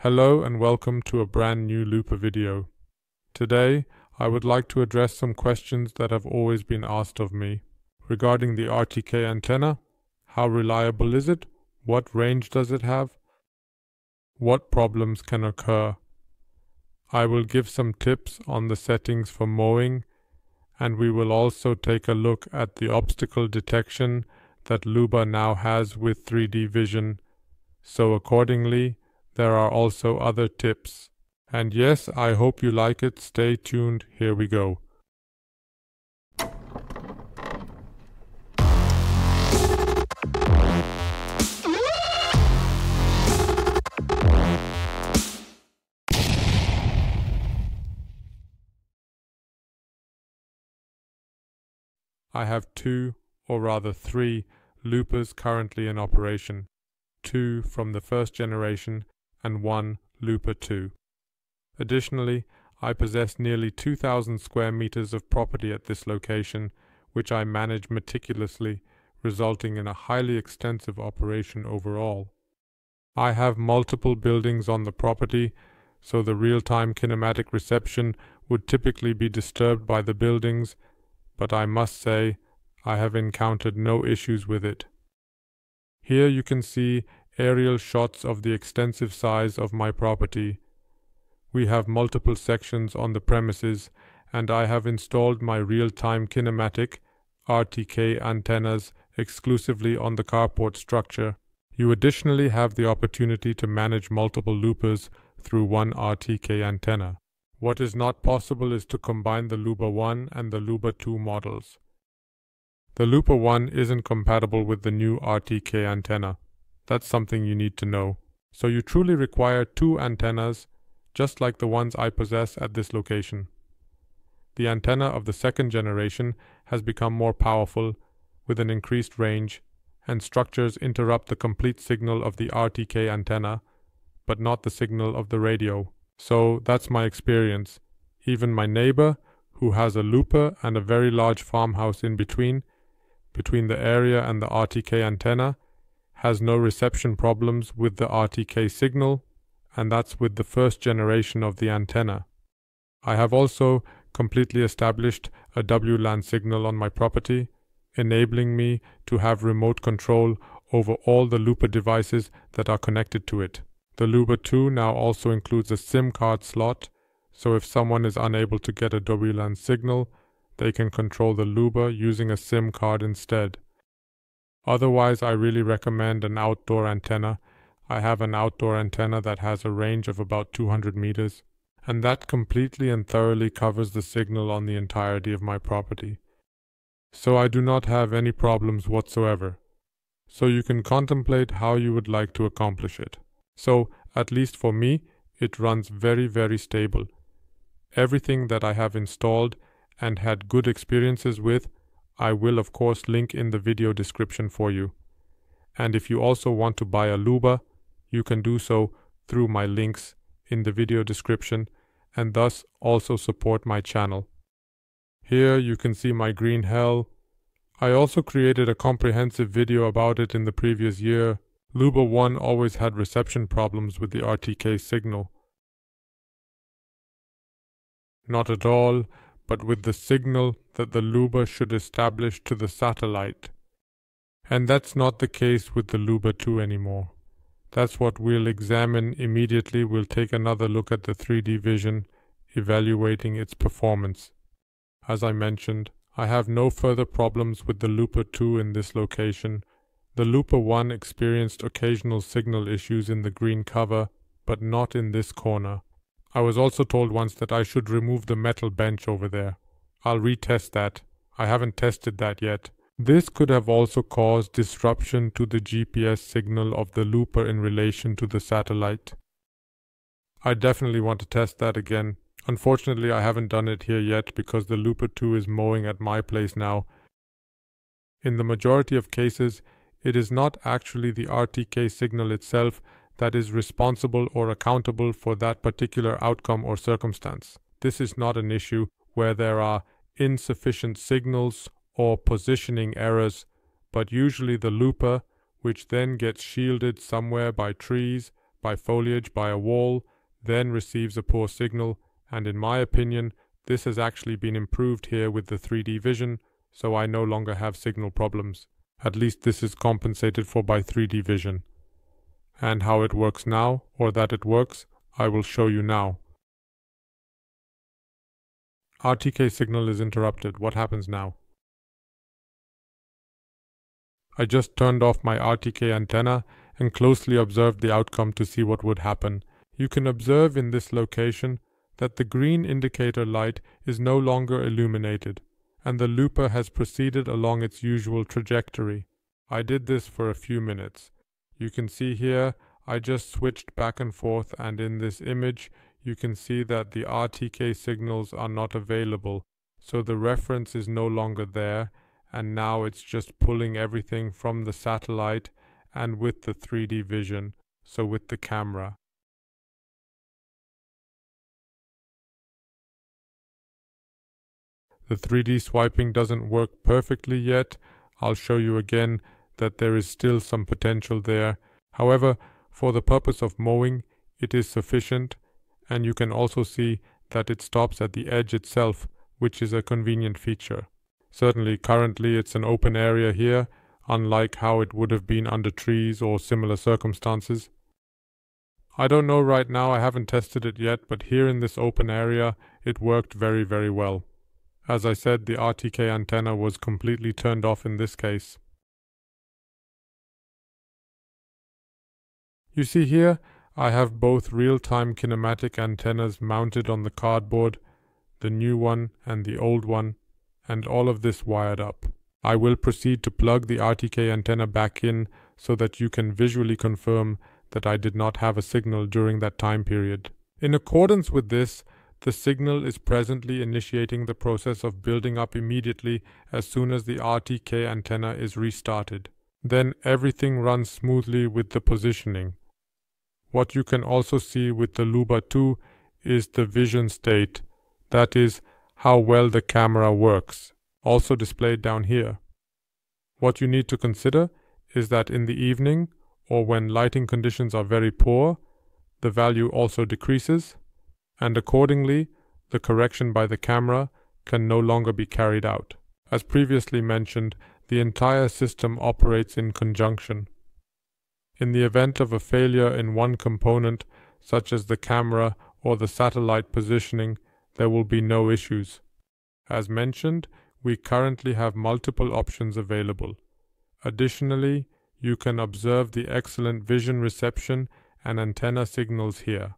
Hello and welcome to a brand new LUBA video. Today, I would like to address some questions that have always been asked of me. Regarding the RTK antenna, how reliable is it? What range does it have? What problems can occur? I will give some tips on the settings for mowing, and we will also take a look at the obstacle detection that LUBA now has with 3D vision. So accordingly, there are also other tips. And yes, I hope you like it. Stay tuned. Here we go. I have two, or rather three, LUBAs currently in operation. Two from the first generation and one LUBA2. Additionally, I possess nearly 2,000 square meters of property at this location, which I manage meticulously, resulting in a highly extensive operation overall. I have multiple buildings on the property, so the real-time kinematic reception would typically be disturbed by the buildings, but I must say I have encountered no issues with it. Here you can see aerial shots of the extensive size of my property. We have multiple sections on the premises, and I have installed my real-time kinematic RTK antennas exclusively on the carport structure. You additionally have the opportunity to manage multiple loopers through one RTK antenna. What is not possible is to combine the LUBA1 and the LUBA2 models. The LUBA1 isn't compatible with the new RTK antenna. That's something you need to know. So you truly require two antennas, just like the ones I possess at this location. The antenna of the second generation has become more powerful, with an increased range, and structures interrupt the complete signal of the RTK antenna, but not the signal of the radio. So that's my experience. Even my neighbor, who has a LUBA and a very large farmhouse in between the area and the RTK antenna, has no reception problems with the RTK signal, and that's with the first generation of the antenna. I have also completely established a WLAN signal on my property, enabling me to have remote control over all the LUBA devices that are connected to it. The LUBA2 now also includes a SIM card slot, so if someone is unable to get a WLAN signal, they can control the LUBA using a SIM card instead. Otherwise, I really recommend an outdoor antenna. I have an outdoor antenna that has a range of about 200 meters, and that completely and thoroughly covers the signal on the entirety of my property. So I do not have any problems whatsoever. So you can contemplate how you would like to accomplish it. So, at least for me, it runs very, very stable. Everything that I have installed and had good experiences with, I will of course link in the video description for you. And if you also want to buy a LUBA, you can do so through my links in the video description, and thus also support my channel. Here you can see my green hell. I also created a comprehensive video about it in the previous year. LUBA1 always had reception problems with the RTK signal. Not at all, but with the signal that the LUBA should establish to the satellite. And that's not the case with the LUBA2 anymore. That's what we'll examine immediately. We'll take another look at the 3D vision, evaluating its performance. As I mentioned, I have no further problems with the LUBA2 in this location. The LUBA1 experienced occasional signal issues in the green cover, but not in this corner. I was also told once that I should remove the metal bench over there. I'll retest that. I haven't tested that yet. This could have also caused disruption to the GPS signal of the LUBA in relation to the satellite. I definitely want to test that again. Unfortunately, I haven't done it here yet because the LUBA2 is mowing at my place now. In the majority of cases, it is not actually the RTK signal itself that is responsible or accountable for that particular outcome or circumstance. This is not an issue where there are insufficient signals or positioning errors, but usually the LUBA, which then gets shielded somewhere by trees, by foliage, by a wall, then receives a poor signal, and in my opinion, this has actually been improved here with the 3D vision, so I no longer have signal problems. At least this is compensated for by 3D vision. And how it works now, or that it works, I will show you now. RTK signal is interrupted. What happens now? I just turned off my RTK antenna and closely observed the outcome to see what would happen. You can observe in this location that the green indicator light is no longer illuminated, and the looper has proceeded along its usual trajectory. I did this for a few minutes. You can see here I just switched back and forth, and in this image you can see that the RTK signals are not available, so the reference is no longer there, and now it's just pulling everything from the satellite and with the 3D vision, so with the camera. The 3D swiping doesn't work perfectly yet. I'll show you again that there is still some potential there. However, for the purpose of mowing, it is sufficient, and you can also see that it stops at the edge itself, which is a convenient feature. Certainly, currently it's an open area here, unlike how it would have been under trees or similar circumstances. I don't know right now, I haven't tested it yet, but here in this open area, it worked very, very well. As I said, the RTK antenna was completely turned off in this case. You see here, I have both real-time kinematic antennas mounted on the cardboard, the new one and the old one, and all of this wired up. I will proceed to plug the RTK antenna back in so that you can visually confirm that I did not have a signal during that time period. In accordance with this, the signal is presently initiating the process of building up immediately as soon as the RTK antenna is restarted. Then everything runs smoothly with the positioning. What you can also see with the LUBA2 is the vision state, that is, how well the camera works, also displayed down here. What you need to consider is that in the evening, or when lighting conditions are very poor, the value also decreases, and accordingly, the correction by the camera can no longer be carried out. As previously mentioned, the entire system operates in conjunction. In the event of a failure in one component, such as the camera or the satellite positioning, there will be no issues. As mentioned, we currently have multiple options available. Additionally, you can observe the excellent vision reception and antenna signals here.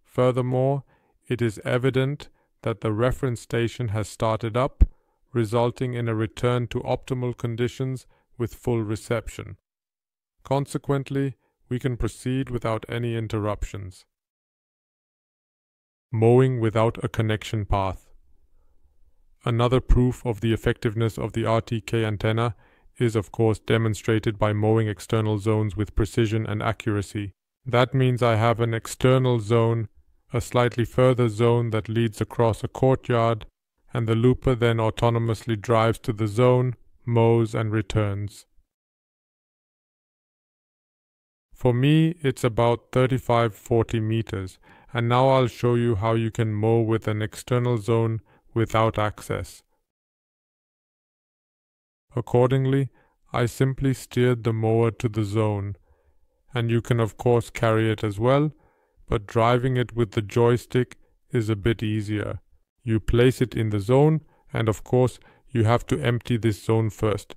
Furthermore, it is evident that the reference station has started up, resulting in a return to optimal conditions with full reception. Consequently, we can proceed without any interruptions. Mowing without a connection path. Another proof of the effectiveness of the RTK antenna is of course demonstrated by mowing external zones with precision and accuracy. That means I have an external zone, a slightly further zone that leads across a courtyard, and the looper then autonomously drives to the zone, mows and returns. For me, it's about 35-40 meters, and now I'll show you how you can mow with an external zone without access. Accordingly, I simply steered the mower to the zone, and you can of course carry it as well, but driving it with the joystick is a bit easier. You place it in the zone, and of course you have to empty this zone first.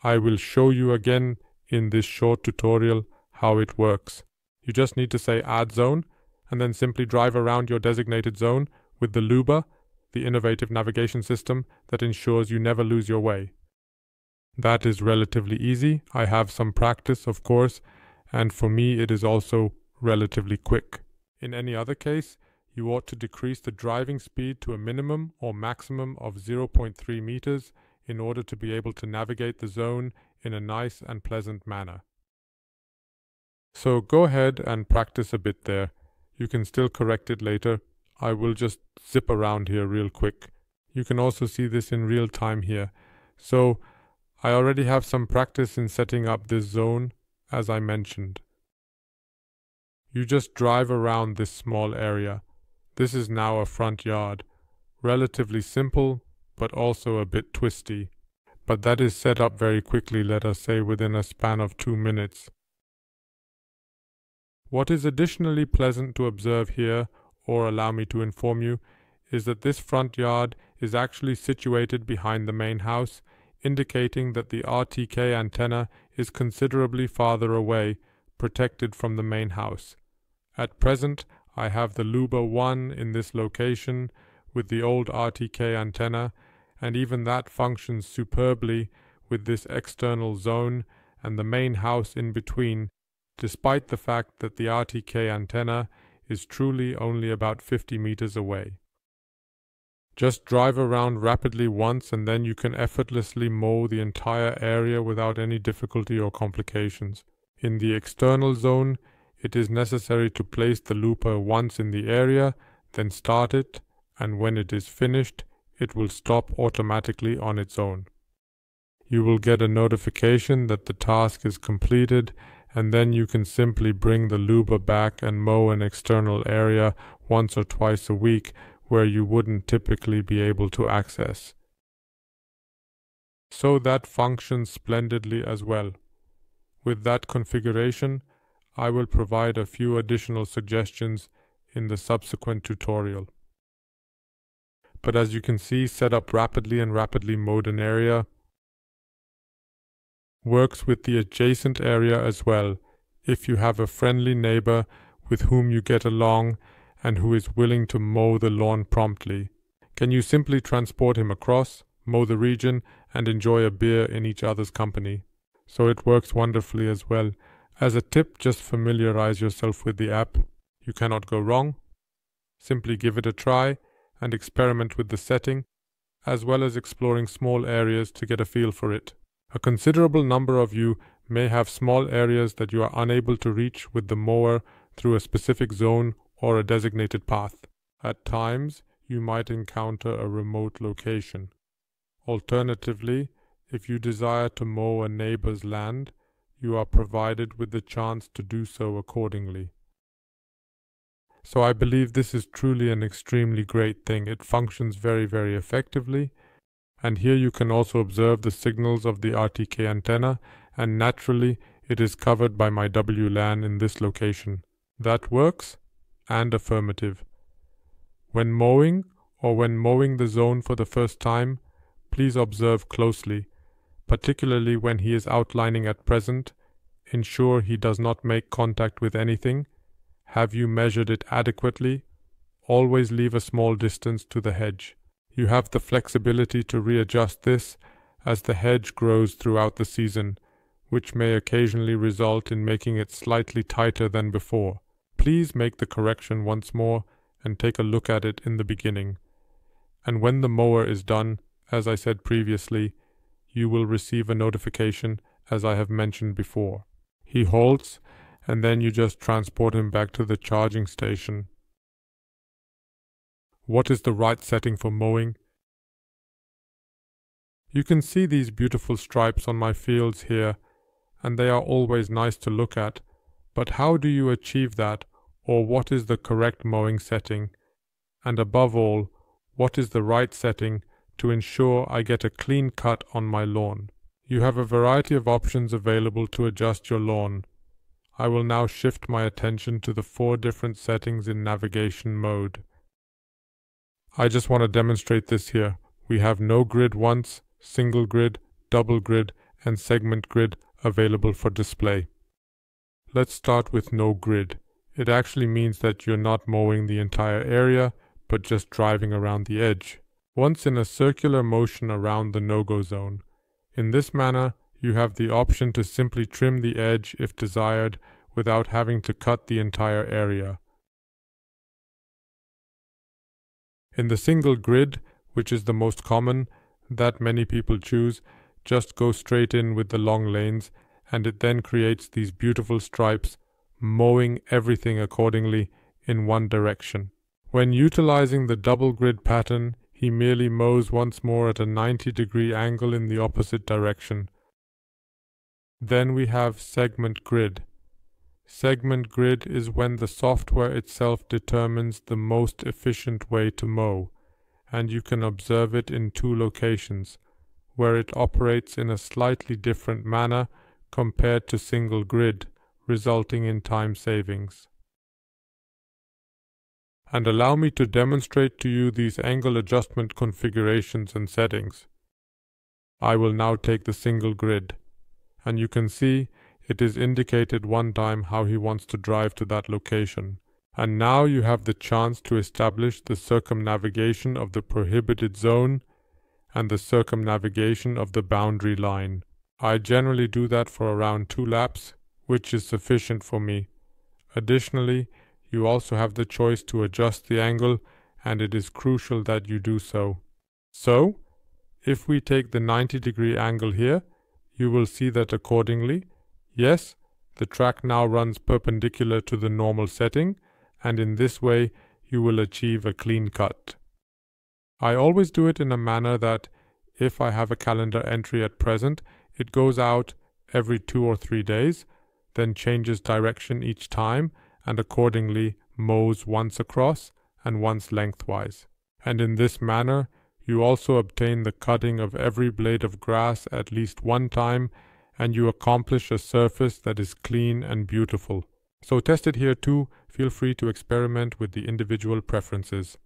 I will show you again in this short tutorial how it works. You just need to say add zone, and then simply drive around your designated zone with the LUBA, the innovative navigation system that ensures you never lose your way. That is relatively easy. I have some practice, of course, and for me it is also relatively quick. In any other case, you ought to decrease the driving speed to a minimum or maximum of 0.3 meters in order to be able to navigate the zone in a nice and pleasant manner. So go ahead and practice a bit there. You can still correct it later. I will just zip around here real quick. You can also see this in real time here. So I already have some practice in setting up this zone, as I mentioned. You just drive around this small area. This is now a front yard. Relatively simple, but also a bit twisty. But that is set up very quickly, let us say within a span of 2 minutes. What is additionally pleasant to observe here, or allow me to inform you, is that this front yard is actually situated behind the main house, indicating that the RTK antenna is considerably farther away, protected from the main house. At present, I have the LUBA2 in this location with the old RTK antenna, and even that functions superbly with this external zone and the main house in between, despite the fact that the RTK antenna is truly only about 50 meters away. Just drive around rapidly once and then you can effortlessly mow the entire area without any difficulty or complications. In the external zone, it is necessary to place the looper once in the area, then start it, and when it is finished, it will stop automatically on its own. You will get a notification that the task is completed, and then you can simply bring the LUBA back and mow an external area once or twice a week where you wouldn't typically be able to access. So that functions splendidly as well. With that configuration, I will provide a few additional suggestions in the subsequent tutorial. But as you can see, set up rapidly and rapidly mowed an area works with the adjacent area as well, if you have a friendly neighbor with whom you get along and who is willing to mow the lawn promptly. Can you simply transport him across, mow the region, and enjoy a beer in each other's company? So it works wonderfully as well. As a tip, just familiarize yourself with the app. You cannot go wrong. Simply give it a try and experiment with the setting, as well as exploring small areas to get a feel for it. A considerable number of you may have small areas that you are unable to reach with the mower through a specific zone or a designated path. At times, you might encounter a remote location. Alternatively, if you desire to mow a neighbor's land, you are provided with the chance to do so accordingly. So I believe this is truly an extremely great thing. It functions very, very effectively. And here you can also observe the signals of the RTK antenna, and naturally it is covered by my WLAN in this location. That works, and affirmative. When mowing, or when mowing the zone for the first time, please observe closely, particularly when he is outlining at present. Ensure he does not make contact with anything. Have you measured it adequately? Always leave a small distance to the hedge. You have the flexibility to readjust this as the hedge grows throughout the season, which may occasionally result in making it slightly tighter than before. Please make the correction once more and take a look at it in the beginning. And when the mower is done, as I said previously, you will receive a notification as I have mentioned before. He halts, and then you just transport him back to the charging station. What is the right setting for mowing? You can see these beautiful stripes on my fields here, and they are always nice to look at. But how do you achieve that, or what is the correct mowing setting? And above all, what is the right setting to ensure I get a clean cut on my lawn? You have a variety of options available to adjust your lawn. I will now shift my attention to the 4 different settings in navigation mode. I just want to demonstrate this here. We have no grid once, single grid, double grid, and segment grid available for display. Let's start with no grid. It actually means that you're not mowing the entire area, but just driving around the edge. Once in a circular motion around the no-go zone. In this manner, you have the option to simply trim the edge if desired without having to cut the entire area. In the single grid, which is the most common, that many people choose, just go straight in with the long lanes, and it then creates these beautiful stripes, mowing everything accordingly in one direction. When utilizing the double grid pattern, he merely mows once more at a 90-degree angle in the opposite direction. Then we have segment grid. Segment grid is when the software itself determines the most efficient way to mow, and you can observe it in two locations, where it operates in a slightly different manner compared to single grid, resulting in time savings. And allow me to demonstrate to you these angle adjustment configurations and settings. I will now take the single grid, and you can see it is indicated one time how he wants to drive to that location. And now you have the chance to establish the circumnavigation of the prohibited zone and the circumnavigation of the boundary line. I generally do that for around 2 laps, which is sufficient for me. Additionally, you also have the choice to adjust the angle, and it is crucial that you do so. So, if we take the 90-degree angle here, you will see that accordingly, yes, the track now runs perpendicular to the normal setting, and in this way you will achieve a clean cut. I always do it in a manner that, if I have a calendar entry at present, it goes out every 2 or 3 days, then changes direction each time, and accordingly mows once across and once lengthwise. And in this manner, you also obtain the cutting of every blade of grass at least one time, and you accomplish a surface that is clean and beautiful. So test it here too. Feel free to experiment with the individual preferences.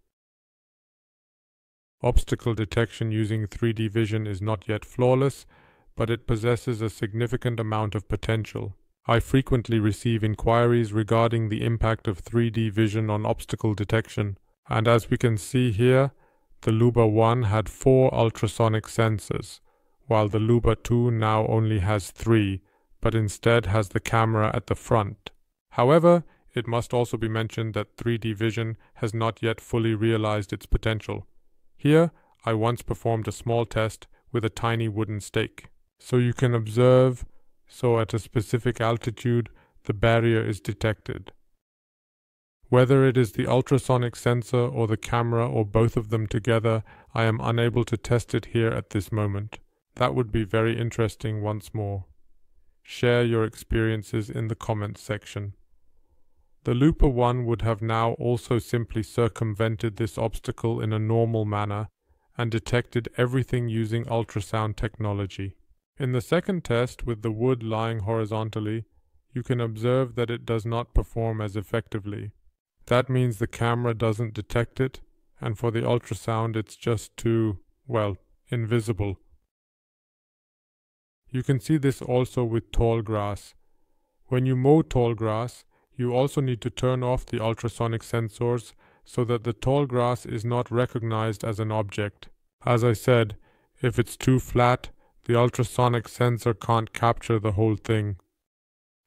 Obstacle detection using 3D vision is not yet flawless, but it possesses a significant amount of potential. I frequently receive inquiries regarding the impact of 3D vision on obstacle detection, and as we can see here, the LUBA1 had 4 ultrasonic sensors, while the LUBA2 now only has 3, but instead has the camera at the front. However, it must also be mentioned that 3D vision has not yet fully realized its potential. Here, I once performed a small test with a tiny wooden stake. So you can observe, so at a specific altitude, the barrier is detected. Whether it is the ultrasonic sensor or the camera or both of them together, I am unable to test it here at this moment. That would be very interesting once more. Share your experiences in the comments section. The LUBA1 would have now also simply circumvented this obstacle in a normal manner and detected everything using ultrasound technology. In the second test, with the wood lying horizontally, you can observe that it does not perform as effectively. That means the camera doesn't detect it, and for the ultrasound it's just too, well, invisible. You can see this also with tall grass. When you mow tall grass, you also need to turn off the ultrasonic sensors so that the tall grass is not recognized as an object. As I said, if it's too flat, the ultrasonic sensor can't capture the whole thing.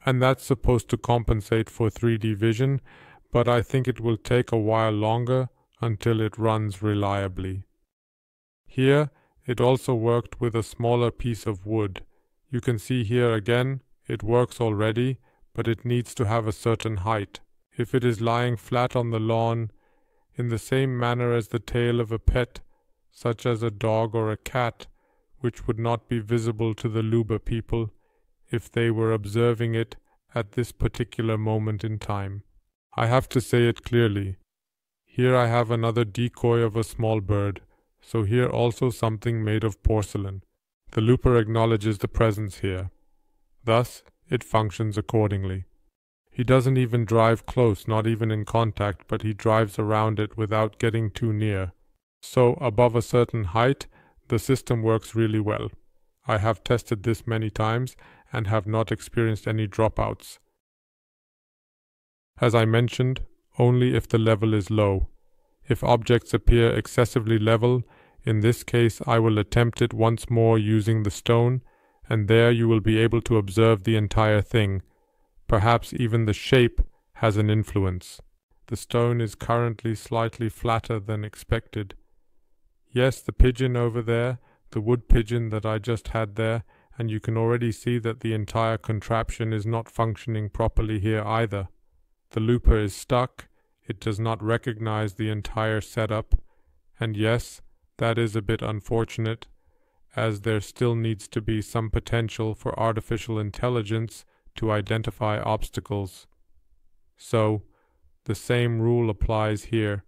And that's supposed to compensate for 3D vision, but I think it will take a while longer until it runs reliably. Here, it also worked with a smaller piece of wood. You can see here again, it works already, but it needs to have a certain height. If it is lying flat on the lawn, in the same manner as the tail of a pet, such as a dog or a cat, which would not be visible to the LUBA people if they were observing it at this particular moment in time. I have to say it clearly. Here I have another decoy of a small bird, so here also something made of porcelain. The looper acknowledges the presence here. Thus, it functions accordingly. He doesn't even drive close, not even in contact, but he drives around it without getting too near. So, above a certain height, the system works really well. I have tested this many times and have not experienced any dropouts. As I mentioned, only if the level is low. If objects appear excessively level, in this case I will attempt it once more using the stone, and there you will be able to observe the entire thing. Perhaps even the shape has an influence. The stone is currently slightly flatter than expected. Yes, the pigeon over there, the wood pigeon that I just had there, and you can already see that the entire contraption is not functioning properly here either. The looper is stuck, it does not recognize the entire setup, and yes, that is a bit unfortunate, as there still needs to be some potential for artificial intelligence to identify obstacles. So, the same rule applies here.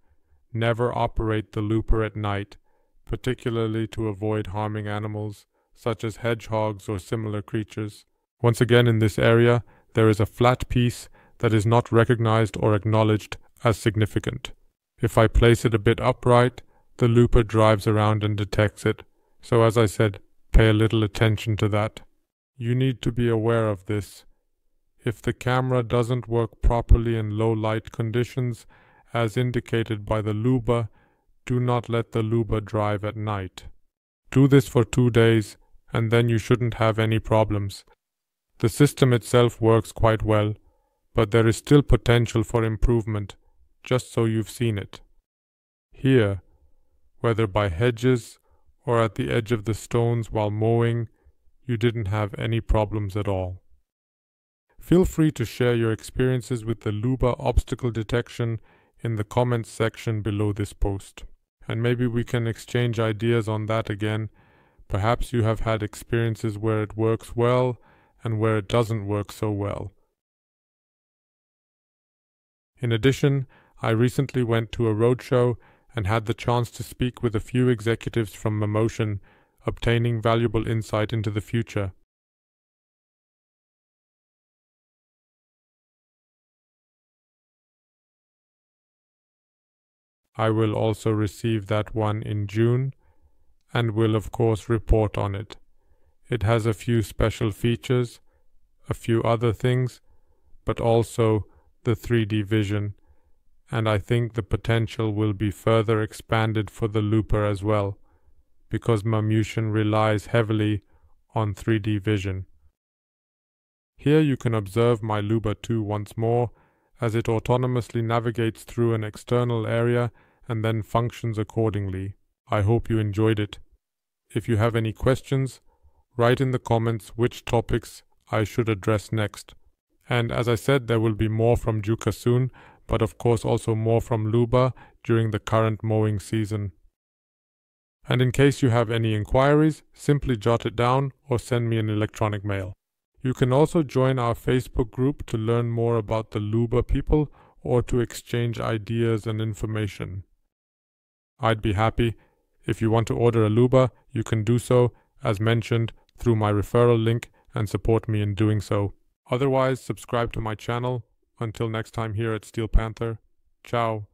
Never operate the looper at night, particularly to avoid harming animals, such as hedgehogs or similar creatures. Once again, in this area, there is a flat piece that is not recognized or acknowledged as significant. If I place it a bit upright, the looper drives around and detects it. So as I said, pay a little attention to that. You need to be aware of this. If the camera doesn't work properly in low light conditions, as indicated by the LUBA, do not let the LUBA drive at night. Do this for 2 days, and then you shouldn't have any problems. The system itself works quite well, but there is still potential for improvement, just so you've seen it. Here, whether by hedges or at the edge of the stones while mowing, you didn't have any problems at all. Feel free to share your experiences with the LUBA obstacle detection in the comments section below this post. And maybe we can exchange ideas on that again. Perhaps you have had experiences where it works well and where it doesn't work so well. In addition, I recently went to a roadshow and had the chance to speak with a few executives from Mammotion, obtaining valuable insight into the future. I will also receive that one in June, and will of course report on it. It has a few special features, a few other things, but also the 3D vision, and I think the potential will be further expanded for the looper as well, because Mammotion relies heavily on 3D vision. Here you can observe my LUBA2 once more, as it autonomously navigates through an external area and then functions accordingly. I hope you enjoyed it. If you have any questions, write in the comments which topics I should address next. And as I said, there will be more from Yuka soon, but of course also more from LUBA during the current mowing season. And in case you have any inquiries, simply jot it down or send me an electronic mail. You can also join our Facebook group to learn more about the LUBA people or to exchange ideas and information. I'd be happy. If you want to order a LUBA, you can do so, as mentioned, through my referral link and support me in doing so. Otherwise, subscribe to my channel. Until next time here at Steel Panther, ciao.